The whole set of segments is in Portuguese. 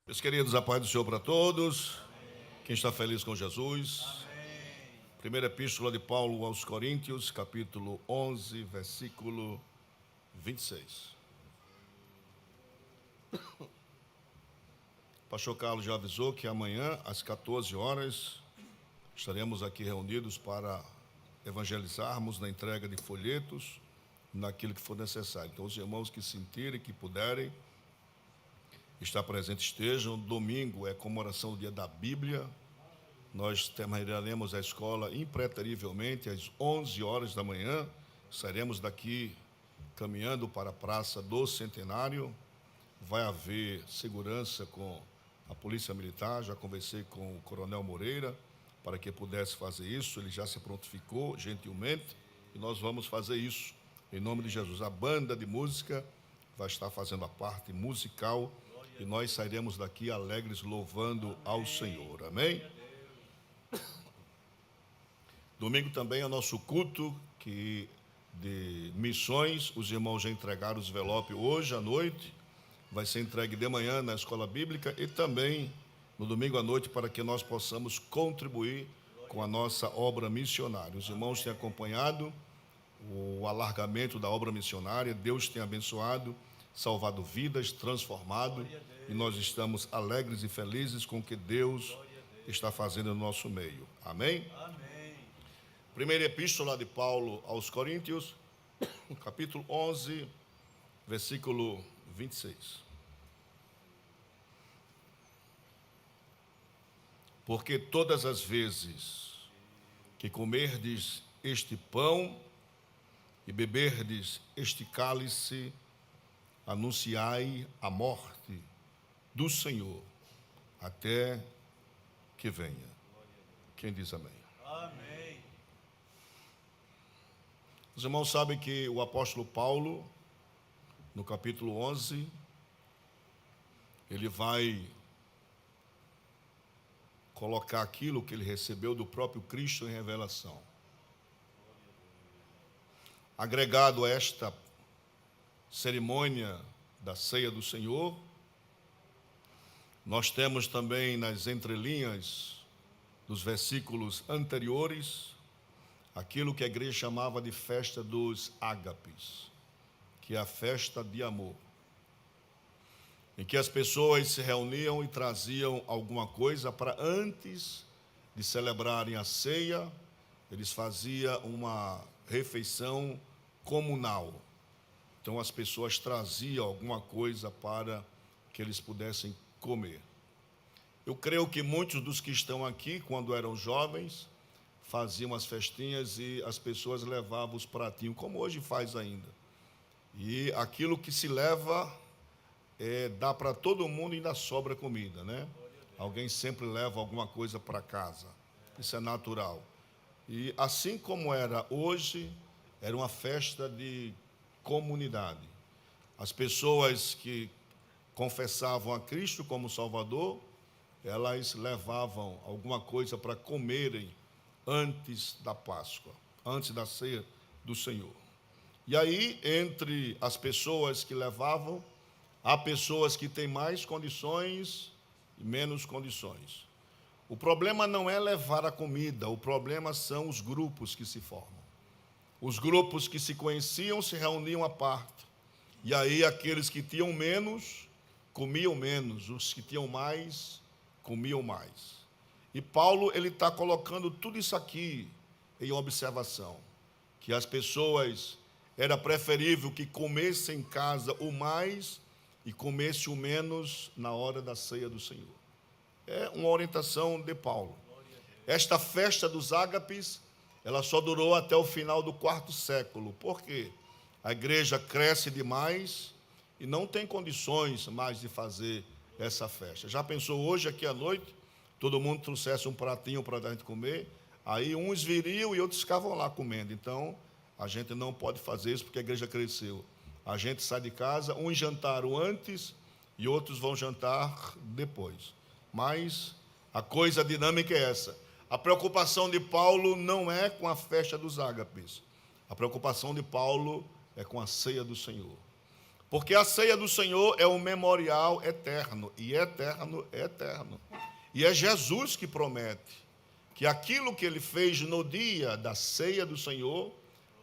Meus queridos, a paz do Senhor para todos. Quem está feliz com Jesus? Primeira epístola de Paulo aos Coríntios, capítulo 11, versículo 26. O pastor Carlos já avisou que amanhã, às 14 horas, estaremos aqui reunidos para evangelizarmos na entrega de folhetos, naquilo que for necessário. Então, os irmãos que sentirem, que puderem, estar presentes estejam. Domingo é comemoração do dia da Bíblia. Nós terminaremos a escola impreterivelmente às 11 horas da manhã. Sairemos daqui caminhando para a Praça do Centenário. Vai haver segurança com a Polícia Militar. Já conversei com o Coronel Moreira para que pudesse fazer isso. Ele já se prontificou gentilmente e nós vamos fazer isso em nome de Jesus. A banda de música vai estar fazendo a parte musical e nós sairemos daqui alegres louvando ao Senhor. Amém? Domingo também é nosso culto de missões. Os irmãos já entregaram os envelopes hoje à noite. Vai ser entregue de manhã na escola bíblica e também no domingo à noite para que nós possamos contribuir com a nossa obra missionária. Os irmãos têm acompanhado o alargamento da obra missionária. Deus tem abençoado, salvado vidas, transformado, e nós estamos alegres e felizes com o que Deus está fazendo no nosso meio. Amém? Amém. Primeira epístola de Paulo aos Coríntios, capítulo 11, versículo 26. Porque todas as vezes que comerdes este pão e beberdes este cálice, anunciai a morte do Senhor até que venha. Quem diz amém? Amém. Os irmãos sabem que o apóstolo Paulo, no capítulo 11, ele vai colocar aquilo que ele recebeu do próprio Cristo em revelação. Agregado a esta cerimônia da ceia do Senhor, nós temos também nas entrelinhas dos versículos anteriores aquilo que a igreja chamava de festa dos ágapes, que é a festa de amor, em que as pessoas se reuniam e traziam alguma coisa para, antes de celebrarem a ceia, eles faziam uma refeição comunal. Então as pessoas traziam alguma coisa para que eles pudessem comer. Eu creio que muitos dos que estão aqui, quando eram jovens, faziam as festinhas e as pessoas levavam os pratinhos, como hoje faz ainda. E aquilo que se leva dá para todo mundo e ainda sobra comida, né? Alguém sempre leva alguma coisa para casa. Isso é natural. E assim como era hoje, era uma festa de comunidade. As pessoas que confessavam a Cristo como Salvador, elas levavam alguma coisa para comerem antes da Páscoa, antes da ceia do Senhor. E aí, entre as pessoas que levavam, há pessoas que têm mais condições e menos condições. O problema não é levar a comida, o problema são os grupos que se formam. Os grupos que se conheciam se reuniam à parte. E aí aqueles que tinham menos, comiam menos. Os que tinham mais, comiam mais. E Paulo, ele está colocando tudo isso aqui em observação. Que as pessoas, era preferível que comessem em casa o mais e comesse o menos na hora da ceia do Senhor. É uma orientação de Paulo. Esta festa dos ágapes, ela só durou até o final do quarto século. Por quê? A igreja cresce demais e não tem condições mais de fazer essa festa. Já pensou hoje, aqui à noite, todo mundo trouxesse um pratinho para a gente comer, aí uns viriam e outros ficavam lá comendo. Então, a gente não pode fazer isso porque a igreja cresceu. A gente sai de casa, uns jantaram antes e outros vão jantar depois. Mas a coisa dinâmica é essa. A preocupação de Paulo não é com a festa dos ágapes. A preocupação de Paulo é com a ceia do Senhor. Porque a ceia do Senhor é um memorial eterno, e eterno é eterno. E é Jesus que promete que aquilo que ele fez no dia da ceia do Senhor,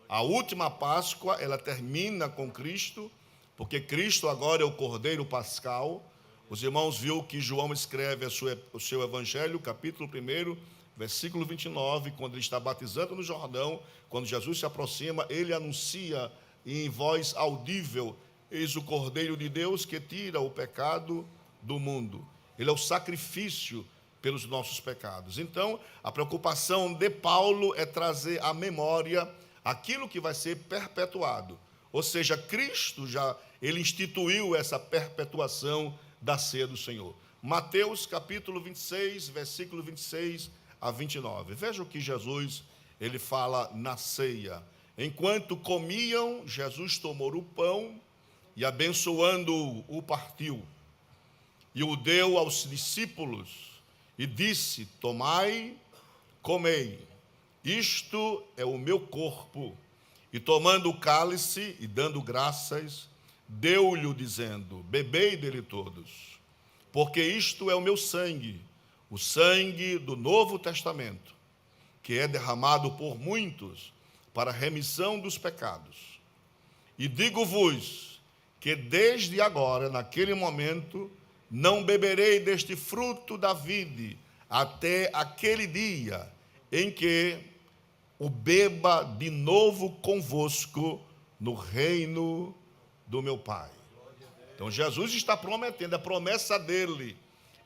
a última Páscoa, ela termina com Cristo, porque Cristo agora é o Cordeiro Pascal. Os irmãos viram que João escreve o seu Evangelho, capítulo 1, versículo 29, quando ele está batizando no Jordão, quando Jesus se aproxima, ele anuncia em voz audível: eis o Cordeiro de Deus que tira o pecado do mundo. Ele é o sacrifício pelos nossos pecados. Então, a preocupação de Paulo é trazer à memória aquilo que vai ser perpetuado. Ou seja, Cristo ele instituiu essa perpetuação da ceia do Senhor. Mateus capítulo 26, versículo 26 a 29. Veja o que Jesus ele fala na ceia. Enquanto comiam, Jesus tomou o pão e, abençoando-o, o partiu e o deu aos discípulos e disse: tomai, comei, isto é o meu corpo. E tomando o cálice e dando graças, deu-lhe dizendo: bebei dele todos, porque isto é o meu sangue, o sangue do Novo Testamento, que é derramado por muitos para a remissão dos pecados. E digo-vos que desde agora, naquele momento, não beberei deste fruto da vide, até aquele dia em que o beba de novo convosco no reino do meu Pai. Então Jesus está prometendo, é a promessa dele.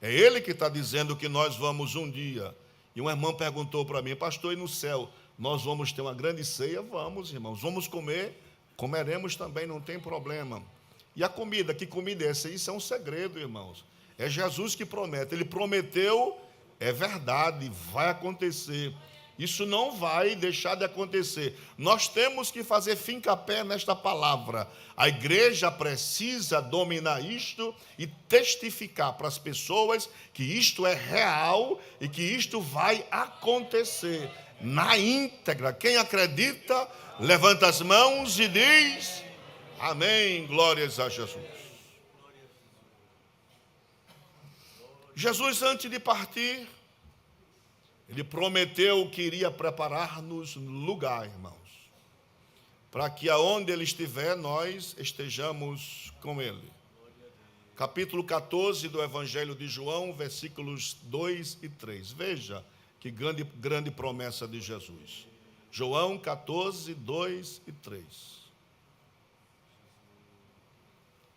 É ele que está dizendo que nós vamos um dia. E uma irmã perguntou para mim: pastor, e no céu, nós vamos ter uma grande ceia? Vamos, irmãos, vamos comer, comeremos também, não tem problema. E a comida, que comida é essa? Isso é um segredo, irmãos. É Jesus que promete. Ele prometeu, é verdade, vai acontecer. Isso não vai deixar de acontecer. Nós temos que fazer fincapé nesta palavra. A igreja precisa dominar isto e testificar para as pessoas que isto é real e que isto vai acontecer na íntegra. Quem acredita, levanta as mãos e diz: amém, glórias a Jesus. Jesus, antes de partir, ele prometeu que iria preparar-nos lugar, irmãos, para que aonde ele estiver, nós estejamos com ele. Capítulo 14 do Evangelho de João, versículos 2 e 3. Veja que grande promessa de Jesus. João 14, 2 e 3.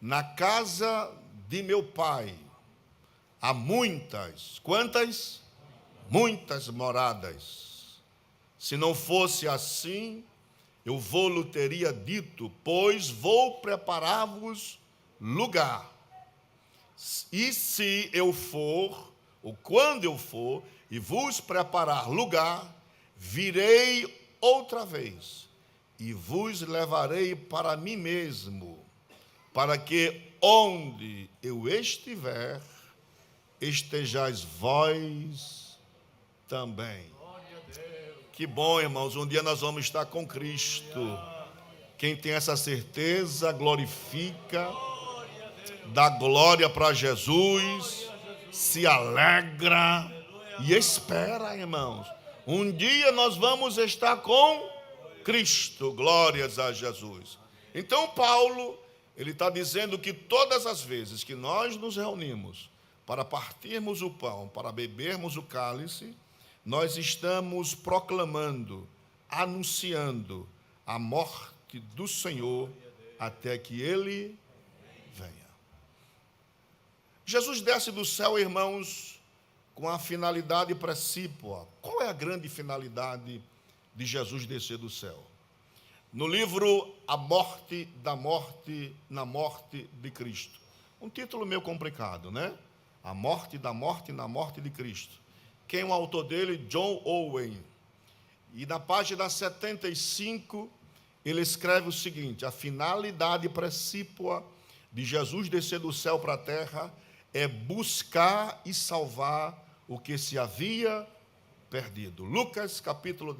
Na casa de meu Pai há muitas, quantas? Muitas moradas. Se não fosse assim, eu vou-lhe teria dito, pois vou preparar-vos lugar. E se eu for, ou quando eu for, e vos preparar lugar, virei outra vez, e vos levarei para mim mesmo, para que onde eu estiver, estejais vós também. Que bom, irmãos, um dia nós vamos estar com Cristo. Quem tem essa certeza, glorifica, dá glória para Jesus, se alegra e espera, irmãos. Um dia nós vamos estar com Cristo, glórias a Jesus. Então Paulo, ele está dizendo que todas as vezes que nós nos reunimos para partirmos o pão, para bebermos o cálice, nós estamos proclamando, anunciando a morte do Senhor até que ele venha. Jesus desce do céu, irmãos, com a finalidade precípua. Qual é a grande finalidade de Jesus descer do céu? No livro A Morte da Morte na Morte de Cristo. Um título meio complicado, né? A Morte da Morte na Morte de Cristo. Quem é o autor dele? John Owen. E na página 75, ele escreve o seguinte: a finalidade precípua de Jesus descer do céu para a terra é buscar e salvar o que se havia perdido. Lucas capítulo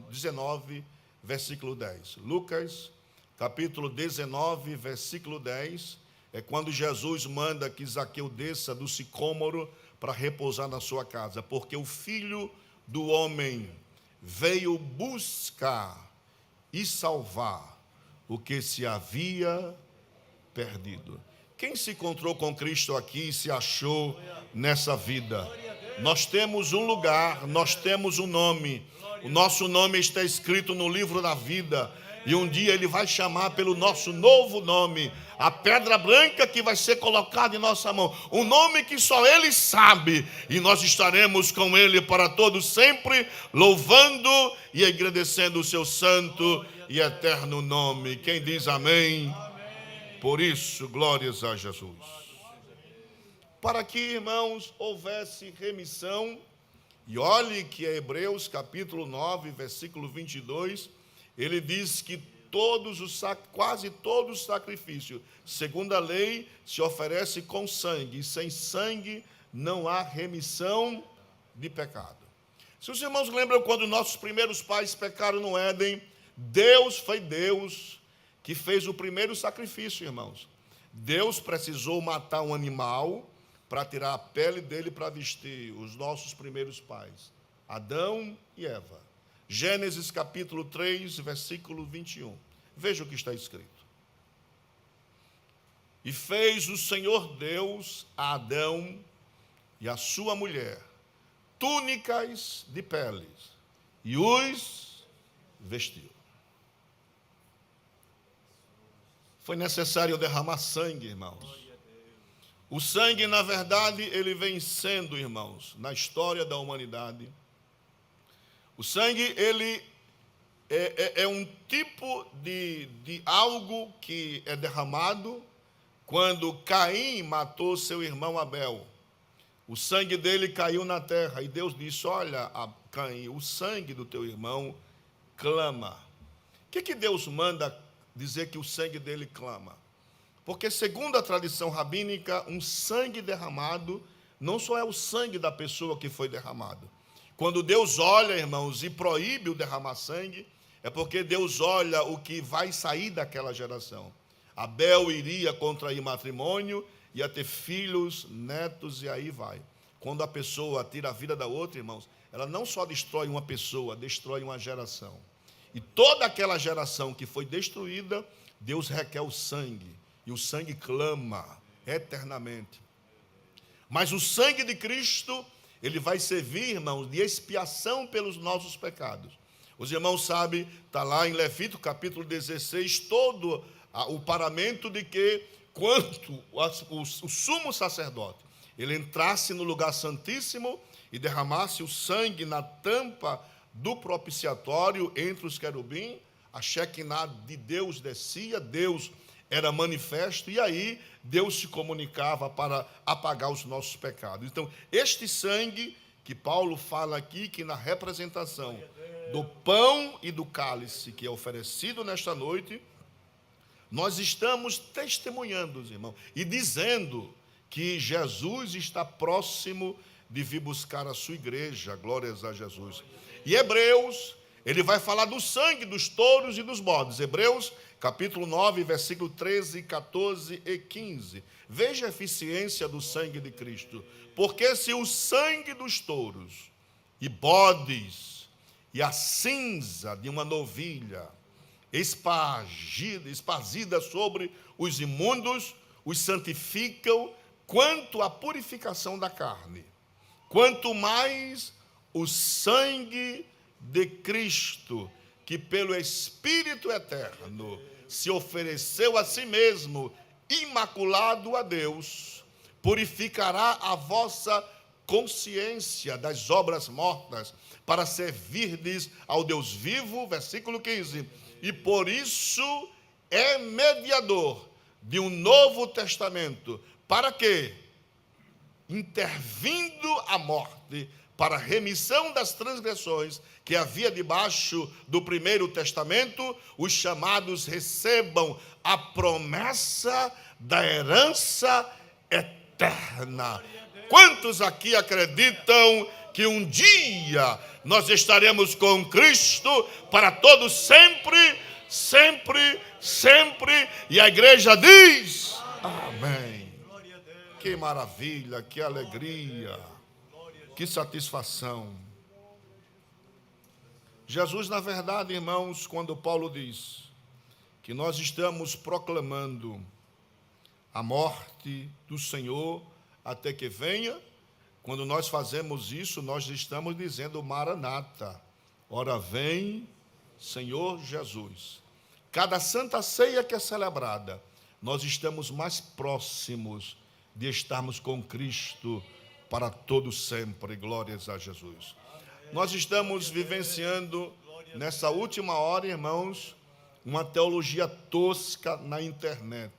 19, versículo 10. Lucas capítulo 19, versículo 10, é quando Jesus manda que Zaqueu desça do sicômoro para repousar na sua casa, porque o Filho do Homem veio buscar e salvar o que se havia perdido. Quem se encontrou com Cristo aqui e se achou nessa vida? Nós temos um lugar, nós temos um nome. O nosso nome está escrito no livro da vida. E um dia Ele vai chamar pelo nosso novo nome, a pedra branca que vai ser colocada em nossa mão, um nome que só Ele sabe, e nós estaremos com Ele para todo sempre, louvando e agradecendo o seu santo e eterno nome. Quem diz amém? Por isso, glórias a Jesus. Para que, irmãos, houvesse remissão, e olhe que é Hebreus capítulo 9, versículo 22, ele diz que quase todo sacrifício, segundo a lei, se oferece com sangue, e sem sangue não há remissão de pecado. Se os irmãos lembram quando nossos primeiros pais pecaram no Éden, Deus que fez o primeiro sacrifício, irmãos. Deus precisou matar um animal para tirar a pele dele para vestir os nossos primeiros pais, Adão e Eva. Gênesis capítulo 3, versículo 21. Veja o que está escrito. E fez o Senhor Deus a Adão e a sua mulher túnicas de peles e os vestiu. Foi necessário derramar sangue, irmãos. O sangue, na verdade, ele vem sendo, irmãos, na história da humanidade. O sangue, ele é um tipo de algo que é derramado quando Caim matou seu irmão Abel. O sangue dele caiu na terra e Deus disse: olha, Caim, o sangue do teu irmão clama. O que Deus manda dizer que o sangue dele clama? Porque, segundo a tradição rabínica, um sangue derramado não só é o sangue da pessoa que foi derramado. Quando Deus olha, irmãos, e proíbe o derramar sangue, é porque Deus olha o que vai sair daquela geração. Abel iria contrair matrimônio, ia ter filhos, netos, e aí vai. Quando a pessoa tira a vida da outra, irmãos, ela não só destrói uma pessoa, destrói uma geração. E toda aquela geração que foi destruída, Deus requer o sangue. E o sangue clama eternamente. Mas o sangue de Cristo, ele vai servir, irmãos, de expiação pelos nossos pecados. Os irmãos sabem, está lá em Levítico capítulo 16, todo o paramento de que, quando o sumo sacerdote, ele entrasse no lugar santíssimo e derramasse o sangue na tampa do propiciatório entre os querubins, a Shekinah de Deus descia, Deus era manifesto, e aí Deus se comunicava para apagar os nossos pecados. Então, este sangue que Paulo fala aqui, que na representação do pão e do cálice que é oferecido nesta noite, nós estamos testemunhando, irmãos, e dizendo que Jesus está próximo de vir buscar a sua igreja. Glórias a Jesus. E Hebreus, ele vai falar do sangue dos touros e dos bodes. Hebreus capítulo 9, versículo 13, 14 e 15. Veja a eficiência do sangue de Cristo. Porque se o sangue dos touros e bodes e a cinza de uma novilha espargida sobre os imundos os santificam quanto à purificação da carne, quanto mais o sangue de Cristo, que pelo Espírito eterno se ofereceu a si mesmo, imaculado a Deus, purificará a vossa consciência das obras mortas, para servirdes ao Deus vivo. Versículo 15. E por isso é mediador de um novo testamento. Para quê? Intervindo a morte, para a remissão das transgressões que havia debaixo do primeiro testamento, os chamados recebam a promessa da herança eterna. Quantos aqui acreditam que um dia nós estaremos com Cristo para todo sempre, sempre sempre. E a igreja diz: amém. Que maravilha, que alegria, que satisfação. Jesus, na verdade, irmãos, quando Paulo diz que nós estamos proclamando a morte do Senhor até que venha, quando nós fazemos isso, nós estamos dizendo Maranata, ora vem, Senhor Jesus. Cada Santa Ceia que é celebrada, nós estamos mais próximos de estarmos com Cristo para todo sempre. Glórias a Jesus. Nós estamos vivenciando, nessa última hora, irmãos, uma teologia tosca na internet.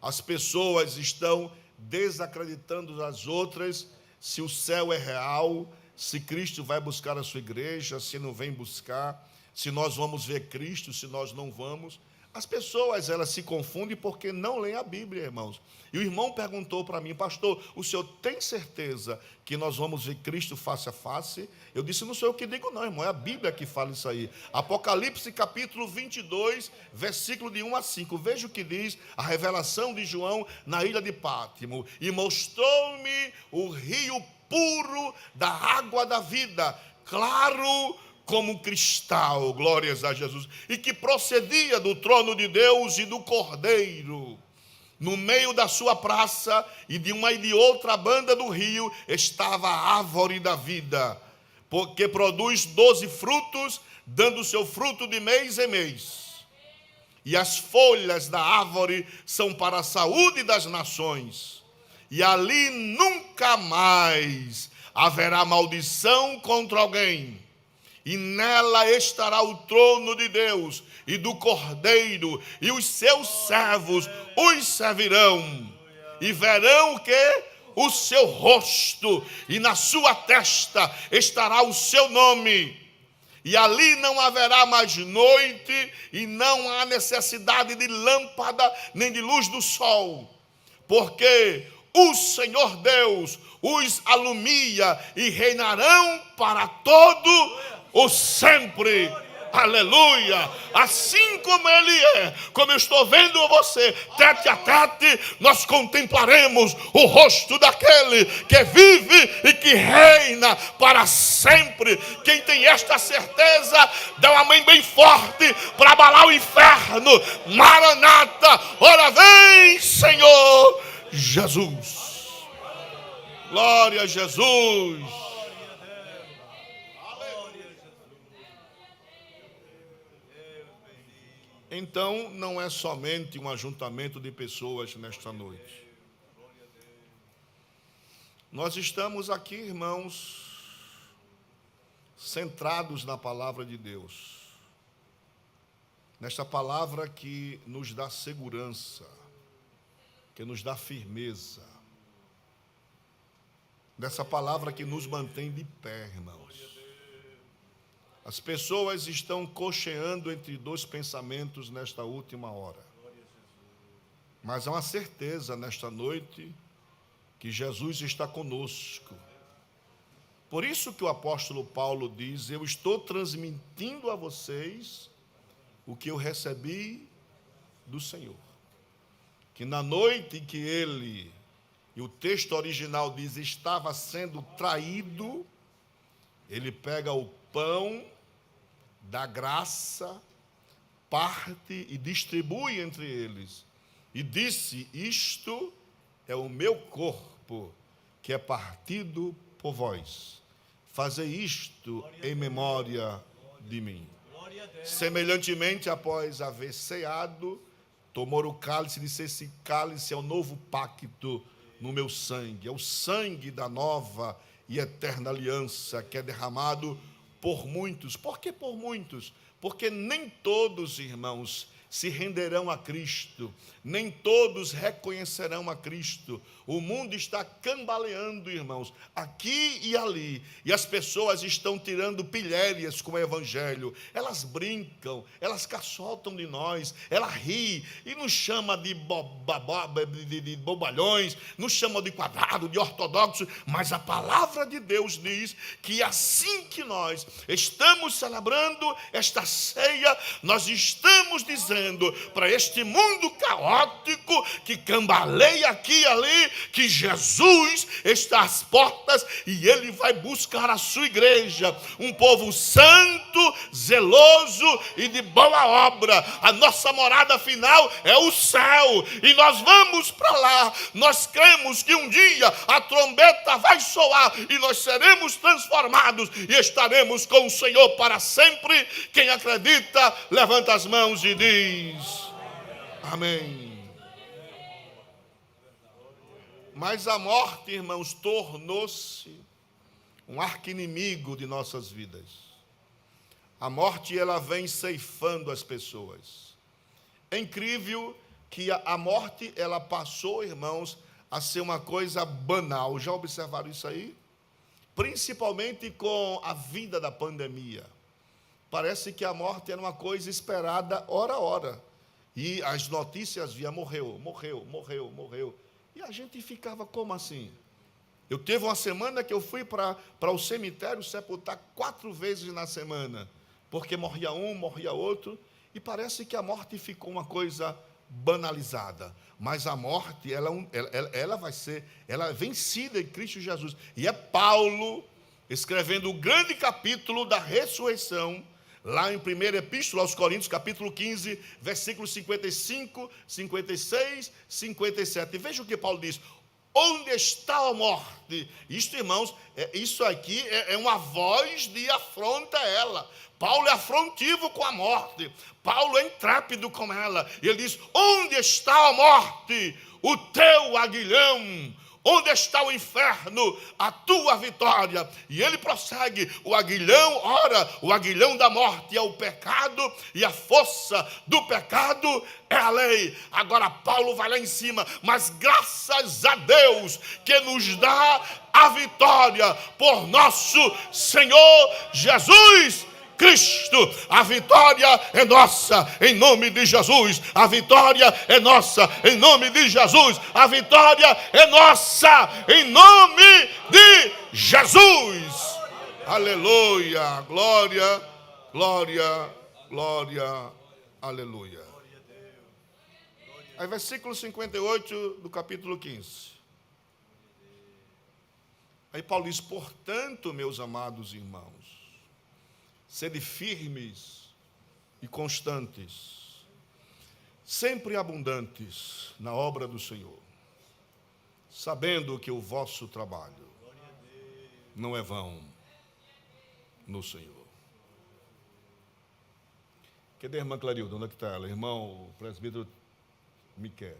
As pessoas estão desacreditando as outras, se o céu é real, se Cristo vai buscar a sua igreja, se não vem buscar, se nós vamos ver Cristo, se nós não vamos. As pessoas, elas se confundem porque não leem a Bíblia, irmãos. E o irmão perguntou para mim: pastor, o senhor tem certeza que nós vamos ver Cristo face a face? Eu disse: não sou eu que digo não, irmão, é a Bíblia que fala isso aí. Apocalipse capítulo 22, versículo de 1 a 5. Veja o que diz a revelação de João na ilha de Pátimo. E mostrou-me o rio puro da água da vida, claro como cristal, glórias a Jesus, e que procedia do trono de Deus e do Cordeiro. No meio da sua praça e de uma e de outra banda do rio estava a árvore da vida, porque produz 12 frutos, dando seu fruto de mês em mês. E as folhas da árvore são para a saúde das nações. E ali nunca mais haverá maldição contra alguém. E nela estará o trono de Deus e do Cordeiro, e os seus servos os servirão. E verão o quê? O seu rosto, e na sua testa estará o seu nome. E ali não haverá mais noite, e não há necessidade de lâmpada, nem de luz do sol. Porque o Senhor Deus os alumia e reinarão para todo o sempre. Aleluia. Assim como Ele é, como eu estou vendo você, tete a tete, nós contemplaremos o rosto daquele que vive e que reina para sempre. Quem tem esta certeza, dá uma mãe bem forte para abalar o inferno. Maranata, ora vem, Senhor Jesus. Glória a Jesus. Então, não é somente um ajuntamento de pessoas nesta noite. Nós estamos aqui, irmãos, centrados na palavra de Deus. Nesta palavra que nos dá segurança, que nos dá firmeza. Nessa palavra que nos mantém de pé, irmãos. As pessoas estão cocheando entre dois pensamentos nesta última hora. Mas há uma certeza nesta noite que Jesus está conosco. Por isso que o apóstolo Paulo diz: eu estou transmitindo a vocês o que eu recebi do Senhor. Que na noite em que ele, e o texto original diz, estava sendo traído, ele pega o pão da graça, parte e distribui entre eles. E disse: isto é o meu corpo, que é partido por vós. Fazei isto em memória de mim. Semelhantemente, após haver ceado, tomou o cálice e disse: esse cálice é o novo pacto no meu sangue. É o sangue da nova e eterna aliança que é derramado por muitos. Por que por muitos? Porque nem todos, irmãos, se renderão a Cristo, nem todos reconhecerão a Cristo. O mundo está cambaleando, irmãos, aqui e ali, e as pessoas estão tirando pilhérias com o Evangelho. Elas brincam, elas caçotam de nós, elas riem e nos chama de bobalhões, nos chama de quadrado, de ortodoxo, mas a palavra de Deus diz que assim que nós estamos celebrando esta ceia, nós estamos dizendo dizendo para este mundo caótico que cambaleia aqui e ali, que Jesus está às portas e ele vai buscar a sua igreja, um povo santo, zeloso e de boa obra. A nossa morada final é o céu e nós vamos para lá. Nós cremos que um dia a trombeta vai soar e nós seremos transformados e estaremos com o Senhor para sempre. Quem acredita, levanta as mãos e diz amém. Mas a morte, irmãos, tornou-se um arqui-inimigo de nossas vidas. A morte, ela vem ceifando as pessoas. É incrível que a morte, ela passou, irmãos, a ser uma coisa banal. Já observaram isso aí? Principalmente com a vinda da pandemia. Parece que a morte era uma coisa esperada hora a hora. E as notícias via morreu. E a gente ficava como assim? Eu teve uma semana que eu fui para o cemitério sepultar 4 vezes na semana. Porque morria um, morria outro. E parece que a morte ficou uma coisa banalizada. Mas a morte, ela vai ser, ela é vencida em Cristo Jesus. E é Paulo, escrevendo o grande capítulo da ressurreição, lá em 1ª Epístola aos Coríntios, capítulo 15, versículos 55, 56, 57. Veja o que Paulo diz. Onde está a morte? Isto, irmãos, isso aqui é uma voz de afronta a ela. Paulo é afrontivo com a morte. Paulo é intrépido com ela. E ele diz, onde está a morte? O teu aguilhão. Onde está o inferno? A tua vitória. E ele prossegue, o aguilhão, ora, o aguilhão da morte é o pecado, e a força do pecado é a lei. Agora Paulo vai lá em cima, mas graças a Deus que nos dá a vitória por nosso Senhor Jesus Cristo. A vitória é nossa, em nome de Jesus. A vitória é nossa, em nome de Jesus. A vitória é nossa, em nome de Jesus. Aleluia, glória, glória, glória, aleluia. Aí versículo 58 do capítulo 15. Aí Paulo diz, portanto, meus amados irmãos, sede firmes e constantes, sempre abundantes na obra do Senhor, sabendo que o vosso trabalho não é vão no Senhor. Cadê a irmã Clarilda? Onde é que está ela? Irmão presbítero Miquel.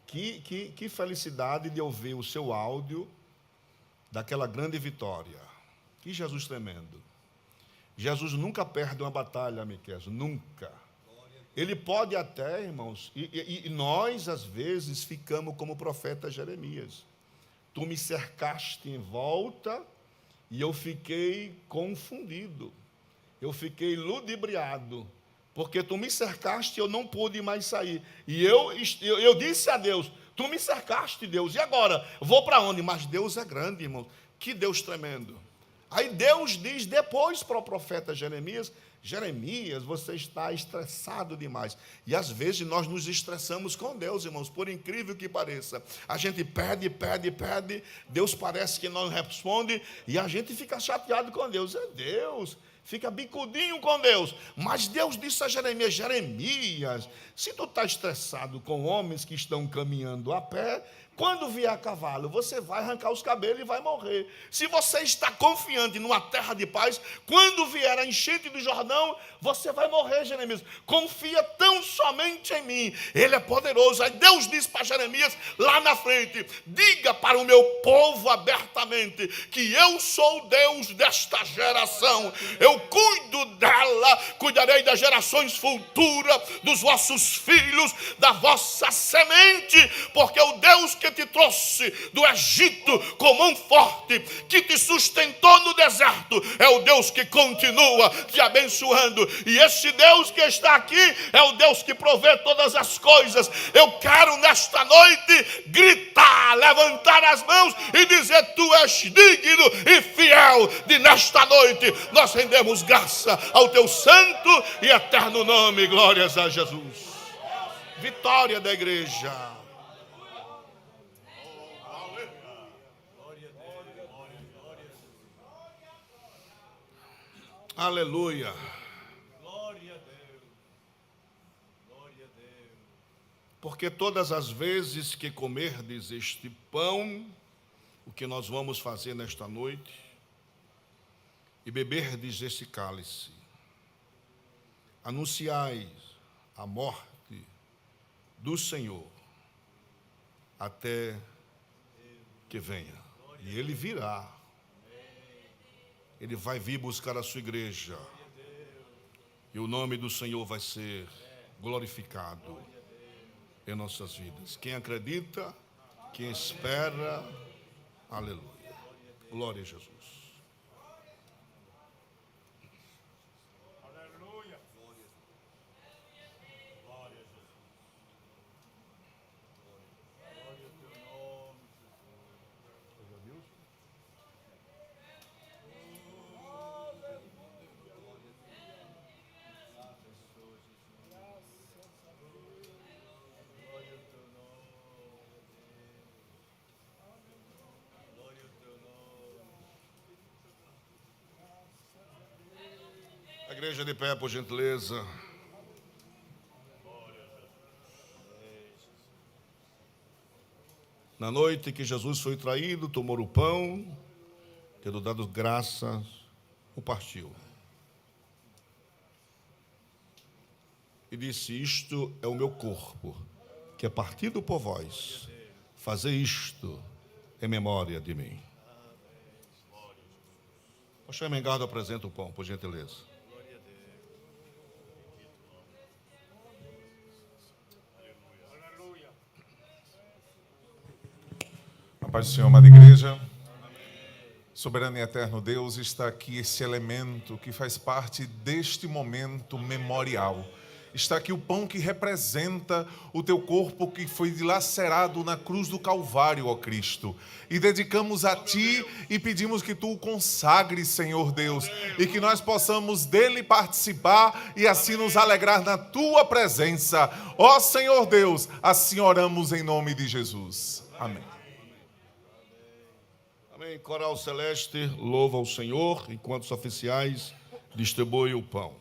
Que felicidade de ouvir o seu áudio daquela grande vitória. Que Jesus tremendo. Jesus nunca perde uma batalha, Miquel, nunca. Ele pode até, irmãos, e nós, às vezes, ficamos como o profeta Jeremias. Tu me cercaste em volta e eu fiquei confundido. Eu fiquei ludibriado, porque tu me cercaste e eu não pude mais sair. E eu disse a Deus, tu me cercaste, Deus, e agora? Vou para onde? Mas Deus é grande, irmão. Que Deus tremendo. Aí Deus diz depois para o profeta Jeremias, Jeremias, você está estressado demais. E às vezes nós nos estressamos com Deus, irmãos, por incrível que pareça. A gente pede, Deus parece que não responde, e a gente fica chateado com Deus. É Deus, fica bicudinho com Deus. Mas Deus disse a Jeremias, Jeremias, se tu está estressado com homens que estão caminhando a pé, quando vier a cavalo, você vai arrancar os cabelos e vai morrer. Se você está confiante numa terra de paz, quando vier a enchente do Jordão, você vai morrer, Jeremias. Confia tão somente em mim. Ele é poderoso. Aí Deus diz para Jeremias, lá na frente, diga para o meu povo abertamente, que eu sou o Deus desta geração. Eu cuido dela, cuidarei das gerações futuras, dos vossos filhos, da vossa semente, porque o Deus que te trouxe do Egito com mão forte, que te sustentou no deserto, é o Deus que continua te abençoando. E esse Deus que está aqui é o Deus que provê todas as coisas. Eu quero nesta noite gritar a levantar as mãos e dizer: tu és digno e fiel de nesta noite nós rendemos graça ao teu santo e eterno nome. Glórias a Jesus. Vitória da igreja. Aleluia. Porque todas as vezes que comerdes este pão, o que nós vamos fazer nesta noite, e beberdes este cálice, anunciais a morte do Senhor até que venha. E Ele virá. Ele vai vir buscar a sua igreja. E o nome do Senhor vai ser glorificado em nossas vidas. Quem acredita, quem espera, aleluia. Glória a Jesus. Aleluia. Glória a Jesus. Glória ao teu nome, Jesus. A igreja de pé, por gentileza. Na noite que Jesus foi traído, tomou o pão, tendo dado graças, o partiu. E disse: isto é o meu corpo, que é partido por vós. Fazei isto em memória de mim. Pastor Mengardo, apresenta o pão, por gentileza. A paz do Senhor, amada igreja. Soberano e eterno Deus, está aqui esse elemento que faz parte deste momento memorial. Está aqui o pão que representa o teu corpo que foi dilacerado na cruz do Calvário, ó Cristo. E dedicamos a Ti e pedimos que Tu o consagres, Senhor Deus, e que nós possamos dele participar e assim nos alegrar na Tua presença. Ó Senhor Deus, assim oramos em nome de Jesus. Amém. Amém. Coral celeste, louva ao Senhor, enquanto os oficiais distribuem o pão.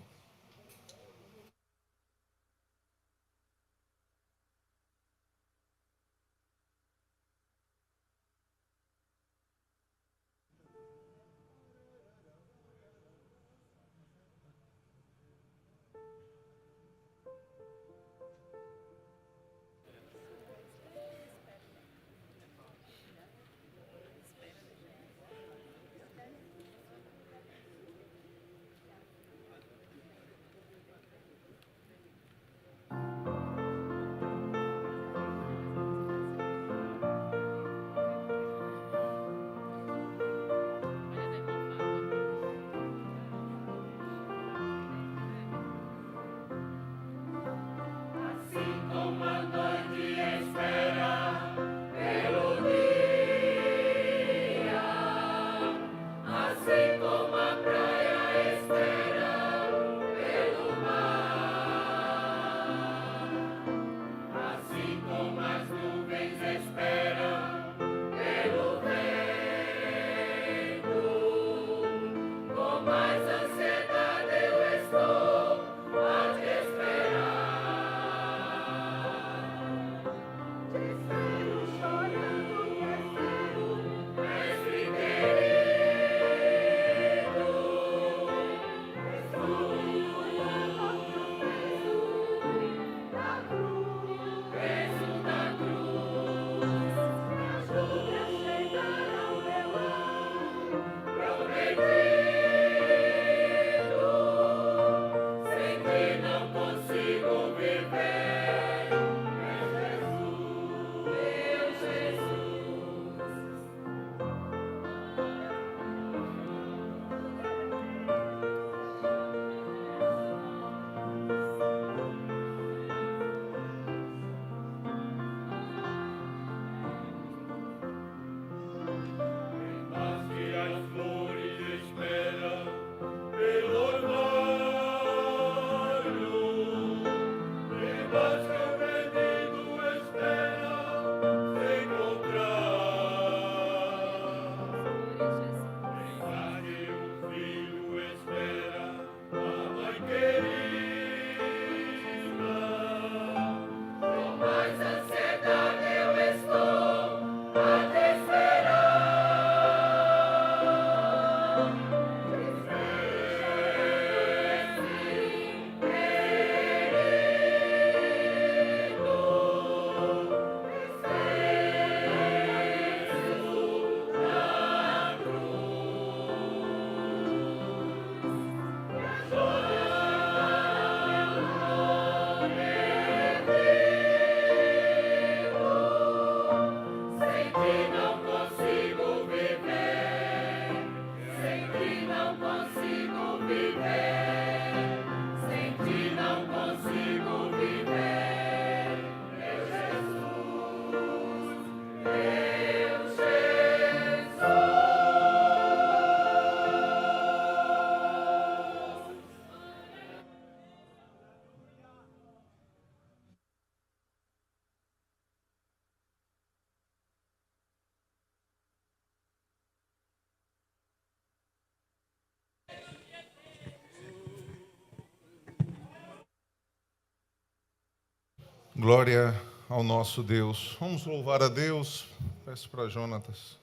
Glória ao nosso Deus. Vamos louvar a Deus. Peço para Jonatas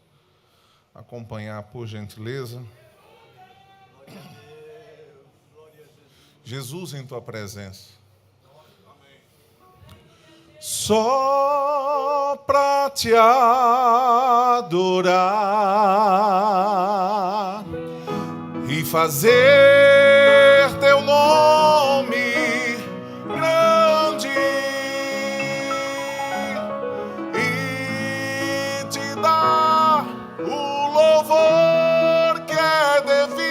acompanhar, por gentileza. Jesus, em tua presença. Só para te adorar e fazer teu nome grande e te dar o louvor que é devido.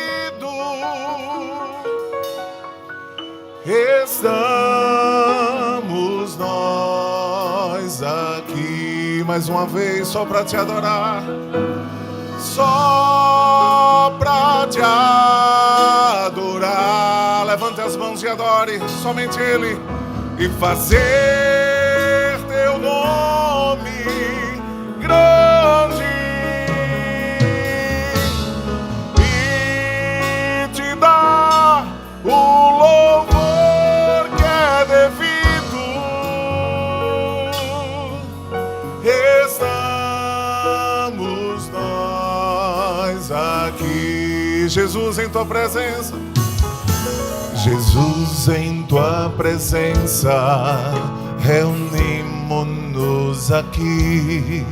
Estamos nós aqui mais uma vez só para te adorar, só para te adorar. Levante as mãos e adore somente Ele e fazer teu nome grande e te dar o louvor que é devido. Estamos nós aqui, Jesus, em tua presença. Jesus, em tua presença, reunimos-nos aqui,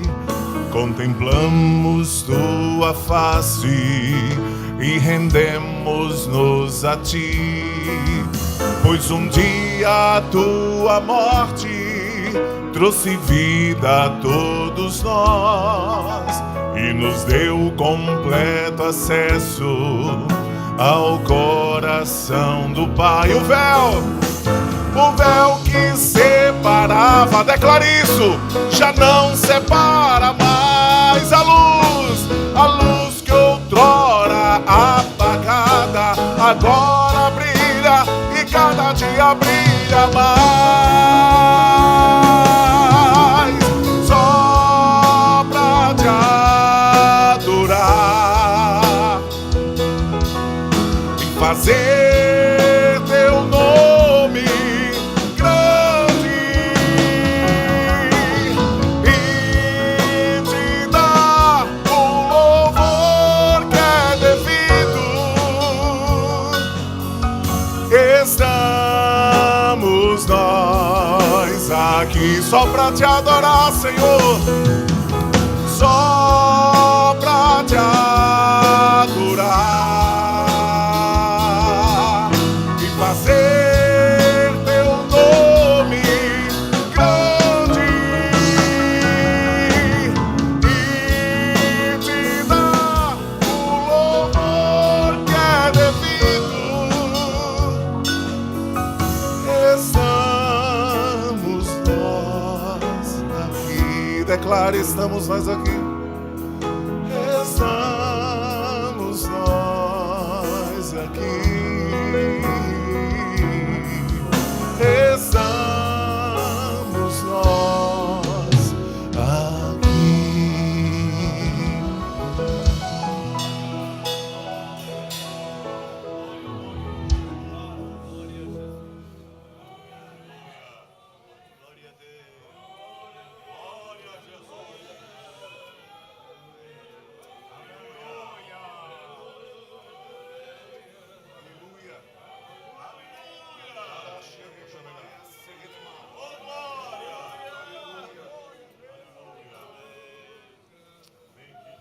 contemplamos tua face e rendemos-nos a ti, pois um dia a tua morte trouxe vida a todos nós e nos deu completo acesso ao coração do Pai. O véu que separava, declara isso, já não separa mais. A luz que outrora apagada, agora brilha e cada dia brilha mais. Só pra te adorar e fazer teu nome grande e te dar o louvor que é devido. Estamos nós aqui só pra te adorar, Senhor, só pra te adorar e fazer teu nome grande e te dar o louvor que é devido. Estamos nós aqui, declare, estamos nós aqui. Estamos nós aqui. Estamos nós aqui.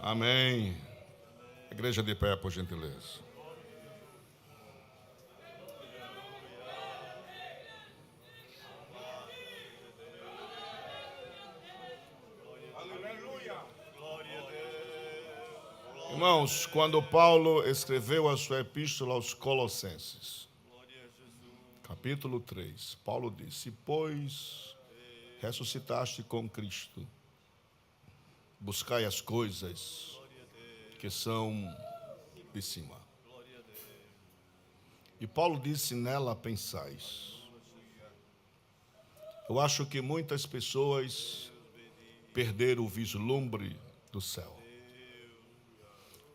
Amém. Igreja de pé, por gentileza. Aleluia. Irmãos, quando Paulo escreveu a sua epístola aos Colossenses, capítulo 3, Paulo disse: pois ressuscitaste com Cristo, buscai as coisas que são de cima. E Paulo disse: nela pensais. Eu acho que muitas pessoas perderam o vislumbre do céu.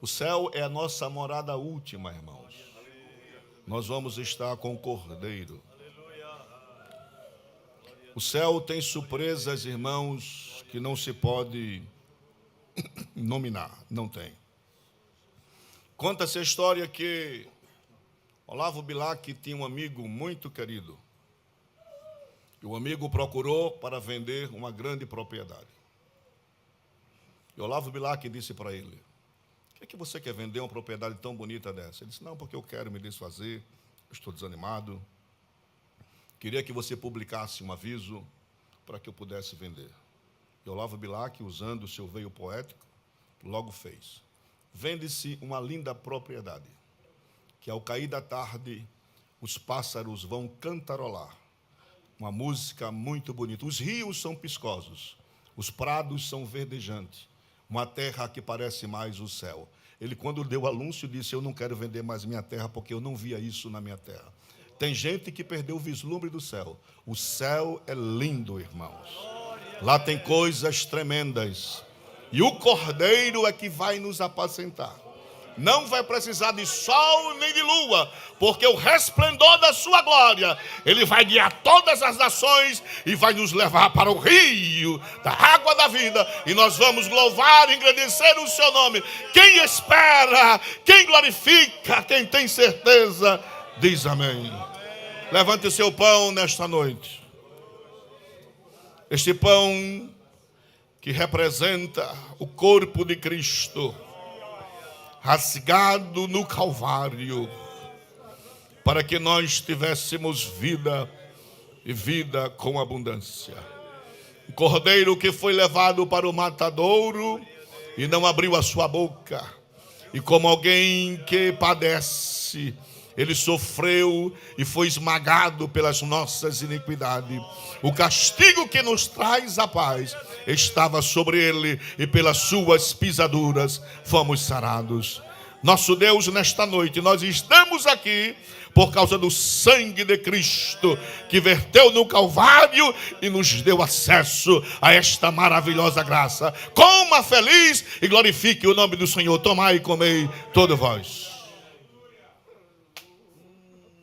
O céu é a nossa morada última, irmãos. Nós vamos estar com o Cordeiro. O céu tem surpresas, irmãos, que não se pode nominar, não tem. Conta-se a história que Olavo Bilac tinha um amigo muito querido. E o amigo procurou para vender uma grande propriedade. E Olavo Bilac disse para ele: por que é que você quer vender uma propriedade tão bonita dessa? Ele disse: não, porque eu quero me desfazer, eu estou desanimado. Queria que você publicasse um aviso para que eu pudesse vender. E Olavo Bilac, usando o seu veio poético, logo fez. Vende-se uma linda propriedade, que ao cair da tarde, os pássaros vão cantarolar. Uma música muito bonita. Os rios são piscosos, os prados são verdejantes. Uma terra que parece mais o céu. Ele, quando deu o anúncio, disse: eu não quero vender mais minha terra, porque eu não via isso na minha terra. Tem gente que perdeu o vislumbre do céu. O céu é lindo, irmãos. Lá tem coisas tremendas. E o Cordeiro é que vai nos apacentar. Não vai precisar de sol nem de lua, porque o resplendor da sua glória, ele vai guiar todas as nações e vai nos levar para o rio da água da vida, e nós vamos louvar e engrandecer o seu nome. Quem espera, quem glorifica, quem tem certeza, diz amém. Levante o seu pão nesta noite. Este pão que representa o corpo de Cristo, rasgado no Calvário, para que nós tivéssemos vida e vida com abundância. O Cordeiro que foi levado para o matadouro e não abriu a sua boca. E como alguém que padece, ele sofreu e foi esmagado pelas nossas iniquidades. O castigo que nos traz a paz estava sobre ele, e pelas suas pisaduras fomos sarados. Nosso Deus, nesta noite, nós estamos aqui por causa do sangue de Cristo, que verteu no Calvário e nos deu acesso a esta maravilhosa graça. Coma feliz e glorifique o nome do Senhor. Tomai e comei, todos vós.